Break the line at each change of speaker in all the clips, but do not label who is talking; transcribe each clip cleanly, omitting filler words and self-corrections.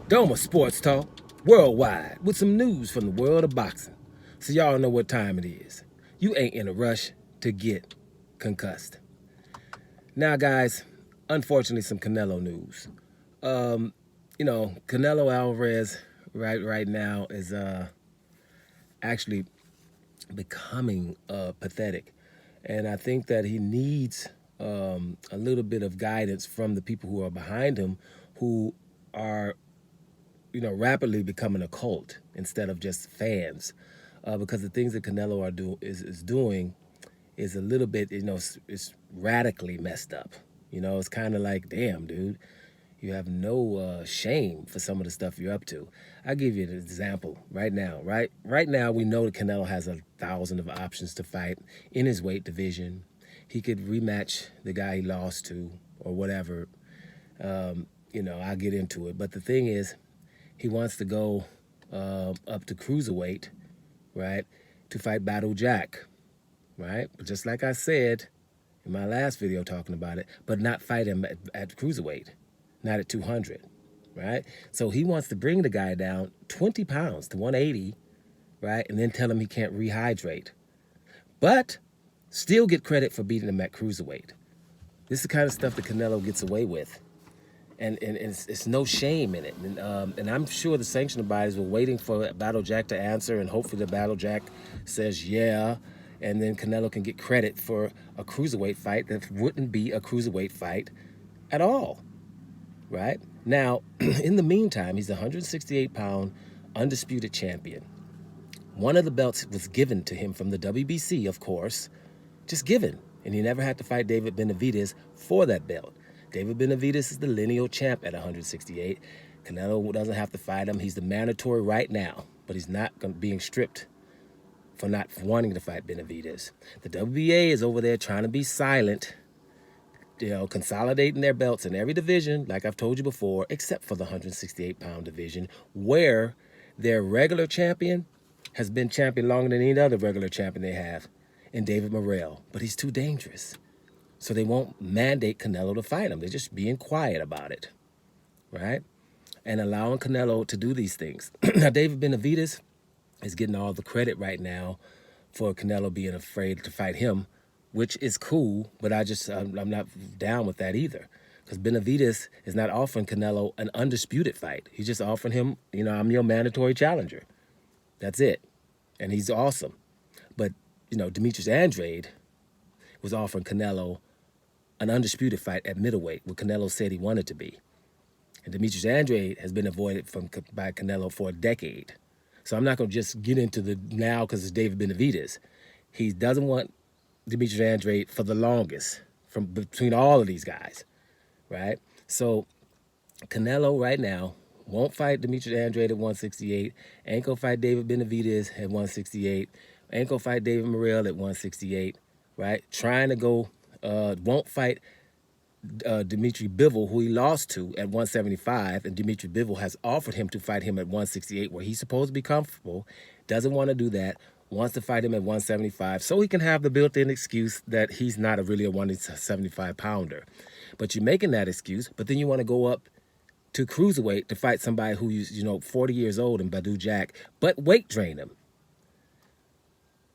Doma Sports Talk, worldwide, with some news from the world of boxing. So y'all know what time it is. You ain't in a rush to get concussed. Now, guys, unfortunately, some Canelo news. Canelo Alvarez right now is actually becoming pathetic. And I think that he needs a little bit of guidance from the people who are behind him, who are rapidly becoming a cult instead of just fans, because the things that Canelo is doing is a little bit, it's radically messed up. It's kind of like, damn, dude, you have no shame for some of the stuff you're up to. I'll give you an example right now. Right now, we know that Canelo has 1,000 of options to fight in his weight division. He could rematch the guy he lost to or whatever. I'll get into it. But the thing is, he wants to go up to cruiserweight, right, to fight Battle Jack, right? But just like I said in my last video talking about it, but not fight him at cruiserweight, not at 200, right? So he wants to bring the guy down 20 pounds to 180, right, and then tell him he can't rehydrate, but still get credit for beating him at cruiserweight. This is the kind of stuff that Canelo gets away with. And it's no shame in it. And I'm sure the sanctioning bodies were waiting for Battle Jack to answer, and hopefully the Battle Jack says yeah, and then Canelo can get credit for a cruiserweight fight that wouldn't be a cruiserweight fight at all, right? Now, in the meantime, he's a 168-pound undisputed champion. One of the belts was given to him from the WBC, of course, just given, and he never had to fight David Benavidez for that belt. David Benavidez is the lineal champ at 168. Canelo doesn't have to fight him. He's the mandatory right now, but he's not being stripped for not wanting to fight Benavidez. The WBA is over there trying to be silent, consolidating their belts in every division, like I've told you before, except for the 168-pound division, where their regular champion has been champion longer than any other regular champion they have, in David Morrell. But he's too dangerous. So they won't mandate Canelo to fight him. They're just being quiet about it, right? And allowing Canelo to do these things. Now, David Benavidez is getting all the credit right now for Canelo being afraid to fight him, which is cool, but I'm not down with that either. Because Benavidez is not offering Canelo an undisputed fight. He's just offering him, I'm your mandatory challenger. That's it. And he's awesome. But, Demetrius Andrade was offering Canelo an undisputed fight at middleweight, what Canelo said he wanted to be. And Demetrius Andrade has been avoided by Canelo for a decade. So I'm not going to just get into the now because it's David Benavidez. He doesn't want Demetrius Andrade for the longest from between all of these guys, right? So Canelo right now won't fight Demetrius Andrade at 168, ain't going to fight David Benavidez at 168, ain't going to fight David Morrell at 168, right? Trying to go, won't fight Dimitri Bivol, who he lost to at 175, and Dimitri Bivol has offered him to fight him at 168, where he's supposed to be comfortable, doesn't want to do that, wants to fight him at 175, so he can have the built-in excuse that he's not really a 175-pounder. But you're making that excuse, but then you want to go up to cruiserweight to fight somebody who's, 40 years old and Badou Jack, but weight drain him.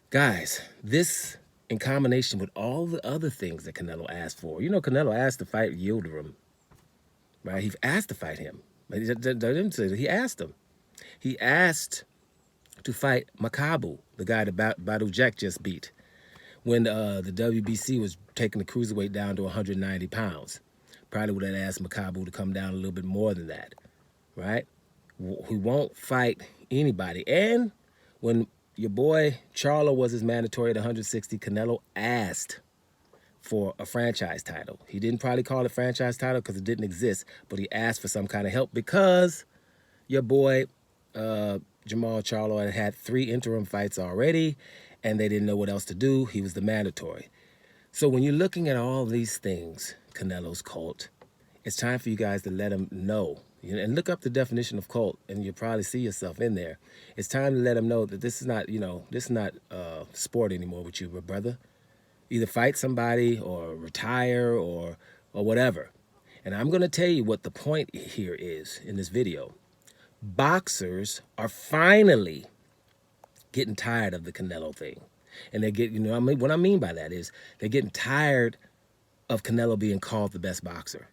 Guys, this in combination with all the other things that Canelo asked for. Canelo asked to fight Yildirim, right? He asked to fight him. He didn't say that. He asked him. He asked to fight Makabu, the guy that Badou Jack just beat, when the WBC was taking the cruiserweight down to 190 pounds. Probably would have asked Makabu to come down a little bit more than that, right? He won't fight anybody. And when your boy Charlo was his mandatory at 160, Canelo asked for a franchise title. He didn't probably call it franchise title because it didn't exist, but he asked for some kind of help because your boy Jamal Charlo had 3 interim fights already, and they didn't know what else to do. He was the mandatory. So when you're looking at all these things, Canelo's cult, it's time for you guys to let him know. And look up the definition of cult, and you'll probably see yourself in there. It's time to let him know that this is not, this is not sport anymore with you, brother. Either fight somebody or retire or whatever. And I'm going to tell you what the point here is in this video. boxers are finally getting tired of the Canelo thing. And they get, what I mean by that is they're getting tired of Canelo being called the best boxer.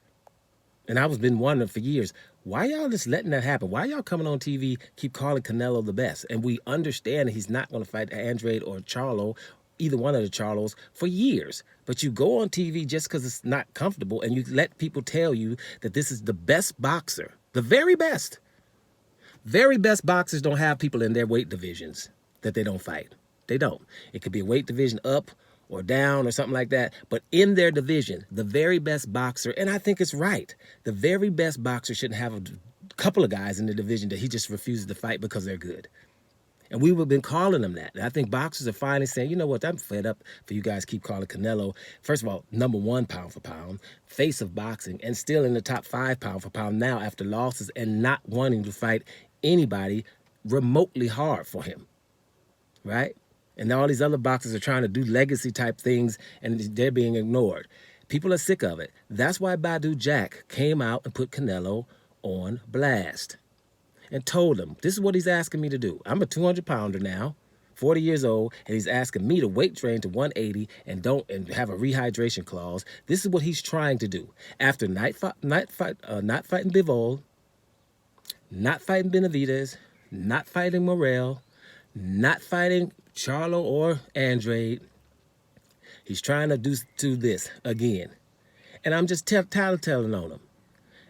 And I was been wondering for years, why y'all just letting that happen? Why y'all coming on TV, keep calling Canelo the best? And we understand that he's not going to fight Andrade or Charlo, either one of the Charlos, for years. But you go on TV just because it's not comfortable and you let people tell you that this is the best boxer, the very best. Very best boxers don't have people in their weight divisions that they don't fight. They don't. It could be a weight division up or down or something like that. But in their division, the very best boxer, and I think it's right, the very best boxer shouldn't have a couple of guys in the division that he just refuses to fight because they're good. And we have been calling them that. And I think boxers are finally saying, you know what, I'm fed up for you guys keep calling Canelo, first of all, #1 pound for pound, face of boxing, and still in the top 5 pound for pound now after losses and not wanting to fight anybody remotely hard for him, right? And all these other boxers are trying to do legacy type things and they're being ignored. People are sick of it. That's why Badu Jack came out and put Canelo on blast and told him, this is what he's asking me to do. I'm a 200-pounder now, 40 years old, and he's asking me to weight train to 180 and have a rehydration clause. This is what he's trying to do. After not fighting Bivol, not fighting Benavidez, not fighting Morrell, not fighting Charlo or Andrade, he's trying to do this again. And I'm just telling on him.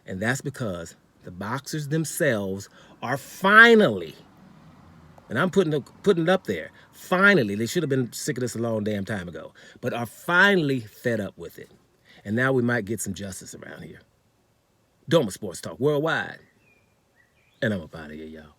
And that's because the boxers themselves are finally, and I'm putting it up there, finally, they should have been sick of this a long damn time ago, but are finally fed up with it. And now we might get some justice around here. Doma Sports Talk Worldwide. And I'm up out of here, y'all.